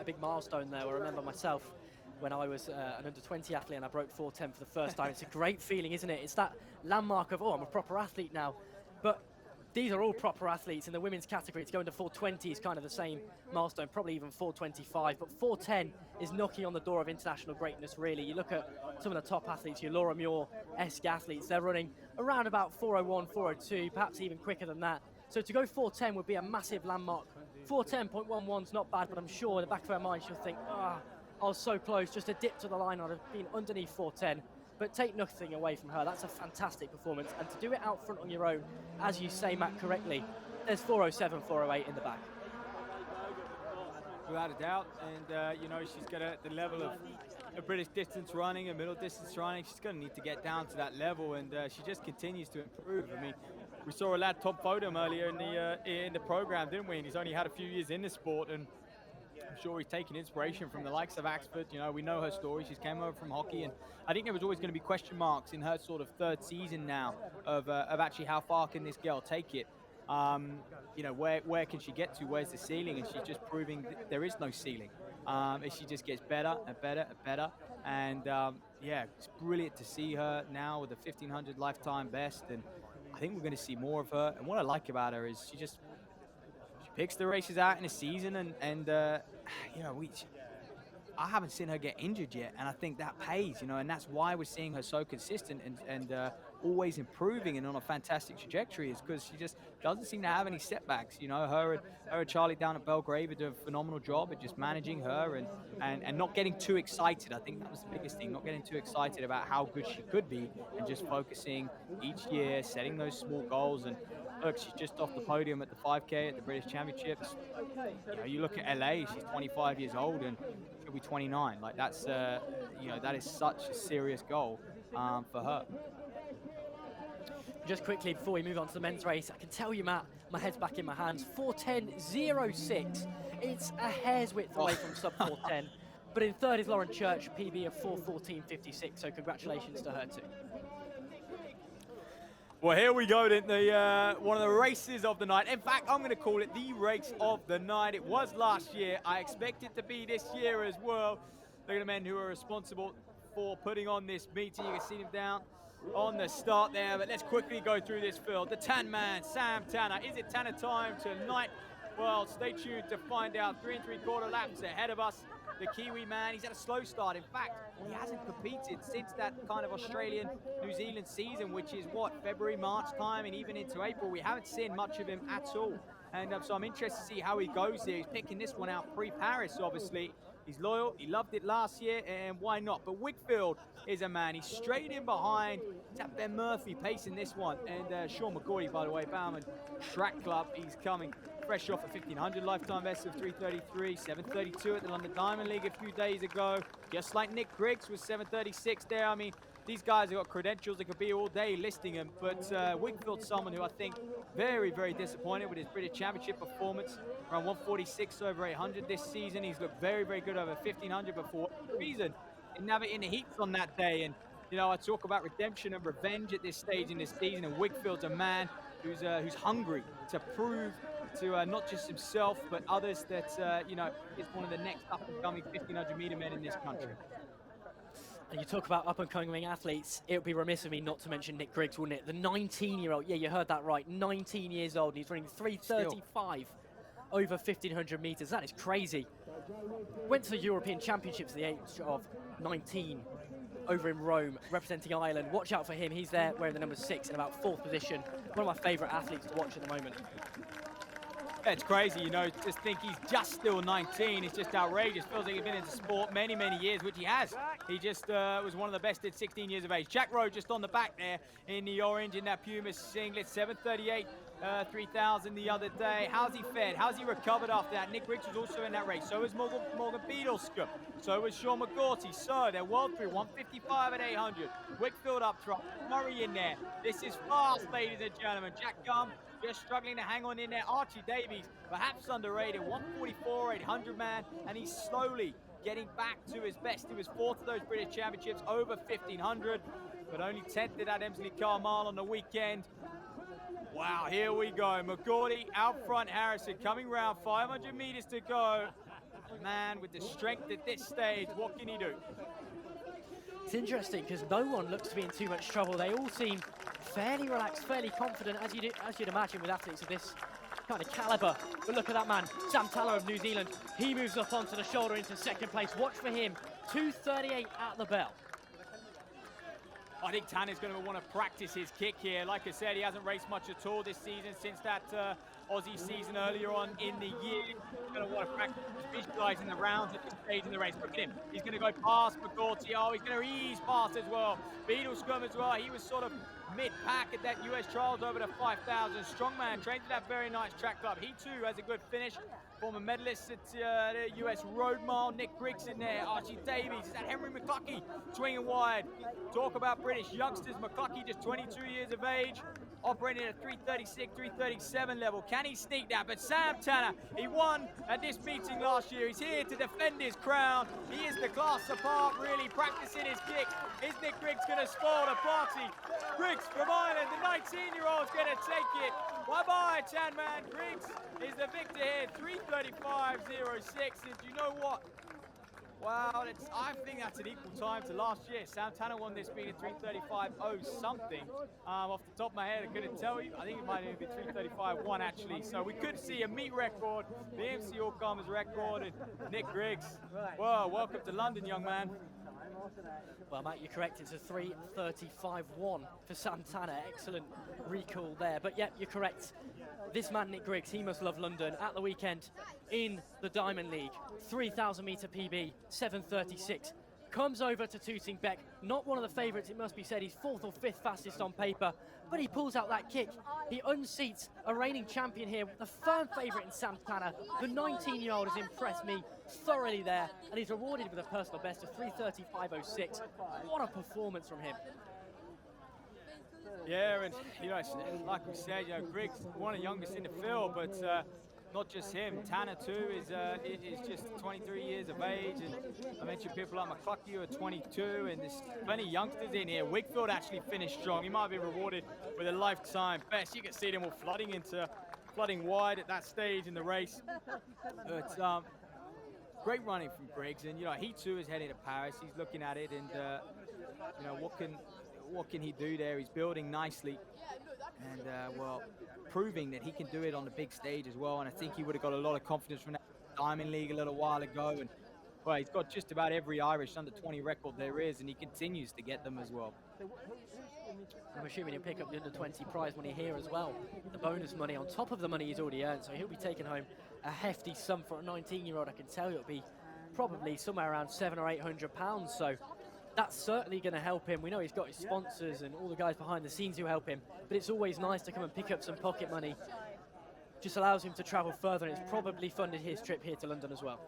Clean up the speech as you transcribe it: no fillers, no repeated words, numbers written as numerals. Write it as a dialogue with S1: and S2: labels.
S1: big milestone there. I remember myself when I was an under-20 athlete and I broke 4:10 for the first time. It's a great feeling, isn't it? It's that landmark of, oh, I'm a proper athlete now. But these are all proper athletes in the women's category. To go into 4:20 is kind of the same milestone, probably even 4:25. But 4:10 is knocking on the door of international greatness, really. You look at some of the top athletes, your Laura Muir-esque athletes, they're running around about 4:01, 4:02, perhaps even quicker than that. So to go 4:10 would be a massive landmark. 4:10.11 is not bad, but I'm sure in the back of her mind she'll think, I was so close, just a dip to the line, I'd have been underneath 4:10. But take nothing away from her. That's a fantastic performance. And to do it out front on your own, as you say, Matt, correctly, there's 4:07, 4:08 in the back.
S2: Without a doubt. And, you know, she's got the level of a British distance running and middle distance running. She's going to need to get down to that level. And she just continues to improve. I mean, we saw a lad top podium earlier in the program, didn't we? And he's only had a few years in the sport. And I'm sure he's taking inspiration from the likes of Axford. You know, we know her story. She's came over from hockey, and I think there was always going to be question marks in her sort of third season now of actually how far can this girl take it. You know, where can she get to? Where's the ceiling? And she's just proving that there is no ceiling. She just gets better and better and better. And yeah, it's brilliant to see her now with a 1500 lifetime best. And I think we're going to see more of her. And what I like about her is she picks the races out in a season, and you know, I haven't seen her get injured yet, and I think that pays, you know, and that's why we're seeing her so consistent and always improving and on a fantastic trajectory, is because she just doesn't seem to have any setbacks. You know, her and Charlie down at Belgrave are doing a phenomenal job at just managing her and not getting too excited. I think that was the biggest thing, not getting too excited about how good she could be, and just focusing each year, setting those small goals. And look, she's just off the podium at the 5K at the British Championships. You know, you look at LA, she's 25 years old and she'll be 29. Like, that's, you know, that is such a serious goal for her.
S1: Just quickly, before we move on to the men's race, I can tell you, Matt, my head's back in my hands. 4:10.06. It's a hair's width away from sub 4:10. But in third is Lauren Church, PB of 4:14.56. So congratulations to her too.
S2: Well, here we go, one of the races of the night. In fact, I'm going to call it the race of the night. It was last year. I expect it to be this year as well. Look at the men who are responsible for putting on this meeting. You can see them down on the start there, but let's quickly go through this field. The Tan Man, Sam Tanner. Is it Tanner time tonight? Well, stay tuned to find out. 3 3/4 laps ahead of us. The Kiwi man, he's had a slow start. In fact, he hasn't competed since that kind of Australian-New Zealand season, which is what, February, March time, and even into April. We haven't seen much of him at all. And so I'm interested to see how he goes here. He's picking this one out pre-Paris, obviously. He's loyal. He loved it last year, and why not? But Wigfield is a man. He's straight in behind. It's at Ben Murphy pacing this one. And Sean Mcgorty, by the way, Bowman Track Club. He's coming fresh off a 1500 lifetime best of 3:33, 7:32 at the London Diamond League a few days ago. Just like Nick Griggs was 7:36 there. I mean, these guys have got credentials that could be all day listing them. But Wigfield's someone who I think very, very disappointed with his British Championship performance. Around 146 over 800 this season. He's looked very, very good over 1500 before. Reason, didn't have it in the heats on that day. And, you know, I talk about redemption and revenge at this stage in this season. And Wigfield's a man who's hungry to prove to not just himself, but others that, you know, is one of the next up-and-coming 1500 meter men in this country.
S1: And you talk about up-and-coming athletes, it would be remiss of me not to mention Nick Griggs, wouldn't it? The 19-year-old, yeah, you heard that right, 19 years old, and he's running 3:35 over 1,500 meters. That is crazy. Went to the European Championships at the age of 19 over in Rome, representing Ireland. Watch out for him. He's there wearing the number 6 in about 4th position. One of my favourite athletes to watch at the moment.
S2: Yeah, it's crazy, you know, just think he's just still 19. It's just outrageous. Feels like he's been into sport many, many years, which he has. He just was one of the best at 16 years of age. Jack Rowe just on the back there in the orange in that Puma singlet, 7:38. 3,000 the other day. How's he fared? How's he recovered after that? Nick Griggs was also in that race. So was Morgan Beadlescomb. So was Sean Mcgorty. So they're world through 155 at 800. Wigfield up front. Murray in there. This is fast, ladies and gentlemen. Jack Gum just struggling to hang on in there. Archie Davies, perhaps underrated. 144, 800 man. And he's slowly getting back to his best. He was 4th of those British Championships over 1,500. But only 10th at that Emsley Car Mile on the weekend. Wow, here we go. Mcgorty out front, Harrison coming round, 500 meters to go. A man with the strength at this stage, what can he do?
S1: It's interesting because no one looks to be in too much trouble. They all seem fairly relaxed, fairly confident, as you'd imagine with athletes of this kind of caliber. But look at that man, Sam Taylor of New Zealand. He moves up onto the shoulder into second place. Watch for him, 2:38 at the bell.
S2: I think Tanner's going to want to practice his kick here. Like I said, he hasn't raced much at all this season since that Aussie season earlier on in the year. He's going to want to practice visualising the rounds at this stage in the race. Look at him. He's going to go past Mcgorty. Oh, he's going to ease past as well. Beadlescomb as well. He was sort of mid-pack at that US Trials over the 5,000. Strongman trained at that very nice track club. He too has a good finish. Former medalist at the US Road Mile. Nick Griggs in there. Archie Davies. Is that Henry Mcluckie swinging wide? Talk about British youngsters. Mcluckie just 22 years of age. Operating at a 336, 337 level. Can he sneak that? But Sam Tanner, he won at this meeting last year. He's here to defend his crown. He is the class apart, really practicing his kick. Is Nick Griggs going to spoil the party? Griggs from Ireland, the 19-year-old's going to take it. Bye-bye, Tanman. Griggs is the victor here, 3:35.06. And you know what? Well, I think that's an equal time to last year. Sam Tanner won this being at 3:35.0 something. Off the top of my head, I couldn't tell you. I think it might even be 3:35.1 actually. So we could see a meet record, the MC All-Comers record, and Nick Griggs. Well, welcome to London, young man.
S1: Well, Matt, you're correct. It's a 3:35.1 for Sam Tanner. Excellent recall there. But yeah, you're correct. This man, Nick Griggs, he must love London. At the weekend in the Diamond League, 3,000 metre PB, 7:36. Comes over to Tooting Beck. Not one of the favourites, it must be said. He's 4th or 5th fastest on paper, but he pulls out that kick. He unseats a reigning champion here, the firm favourite in Sam Tanner. The 19-year-old has impressed me thoroughly there, and he's rewarded with a personal best of 3:35.06. What a performance from him.
S2: Yeah, and you know, like we said, you know, Griggs, one of the youngest in the field, but not just him. Tanner too is just 23 years of age, and I mentioned people like Mcluckie who are 22, and there's plenty of youngsters in here. Wigfield actually finished strong. He might be rewarded with a lifetime best. You can see them all flooding wide at that stage in the race. But great running from Griggs, and you know, he too is heading to Paris. He's looking at it, and you know, what can he do there? He's building nicely, and well, proving that he can do it on the big stage as well. And I think he would have got a lot of confidence from that Diamond League a little while ago. And well, he's got just about every Irish under 20 record there is, and he continues to get them as well.
S1: I'm assuming he'll pick up the under 20 prize money here as well. The bonus money on top of the money he's already earned, so he'll be taking home a hefty sum for a 19-year-old. I can tell you it'll be probably somewhere around £700 or £800. So that's certainly going to help him. We know he's got his sponsors and all the guys behind the scenes who help him, but it's always nice to come and pick up some pocket money. Just allows him to travel further, and it's probably funded his trip here to London as well.